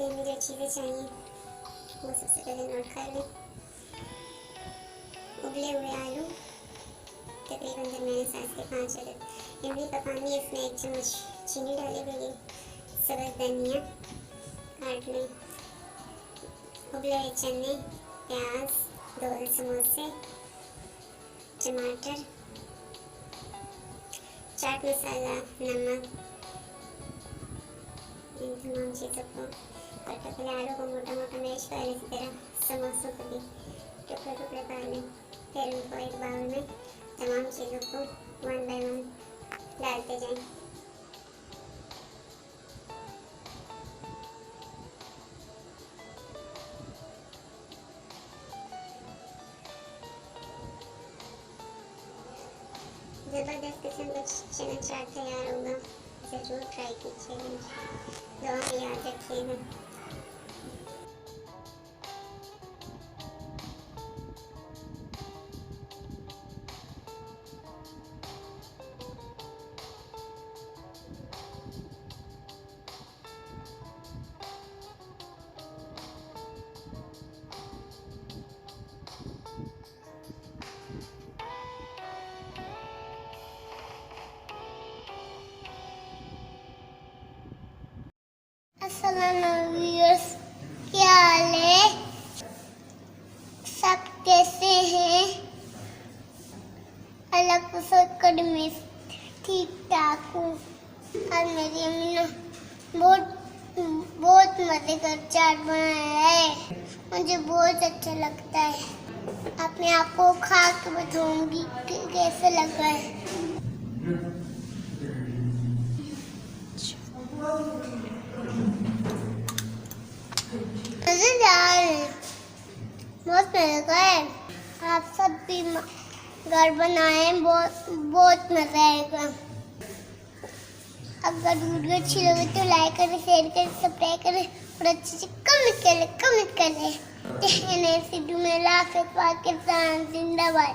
दिन में जो चीज़ें चाहिए वो सबसे पहले नोट कर लें। उबले हुए आलू तकरीबन दरमियाने साइज के 5 अदद, इमली का पानी, इसमें 1 चम्मच चीनी डाली गई, सब्ज़ धनिया काट लें, उबले हुए चने, प्याज, 2 समोसे, टमाटर, चाट मसाला, नमक, इन तमाम चीज़ों को कटे पहले आलू को मोटा मोटा मैश कर लें। इसी तरह समोसों को भी टुकड़े टुकड़े कर लें। फिर उनको एक बाउल में तमाम चीज़ों को 1 बाय 1 डालते जाएं। ज़बरदस्त किस्म का चना चाट तैयार होगा, ज़रूर ट्राई कीजिएगा। दुआ में याद रखिएगा। अस्सलाम व्यूअर्स, क्या हाल है? सब कैसे हैं? अल्लाह को शुक्र मैं ठीक ठाक हूँ। आज मेरी अम्मी ने बहुत मजे का चाट बनाया है, मुझे बहुत अच्छा लगता है। अपने आप को खा के बताऊंगी कि कैसे लगा है। मजेदार है, बहुत मजा का है। आप सब भी घर बनाए, बहुत मजा आएगा। अगर वीडियो अच्छी लगे तो लाइक करें, शेयर करें, सब्सक्राइब करें और अच्छे से कमेंट करें। नेक्स्ट वीडियो में पाकिस्तान जिंदाबाद।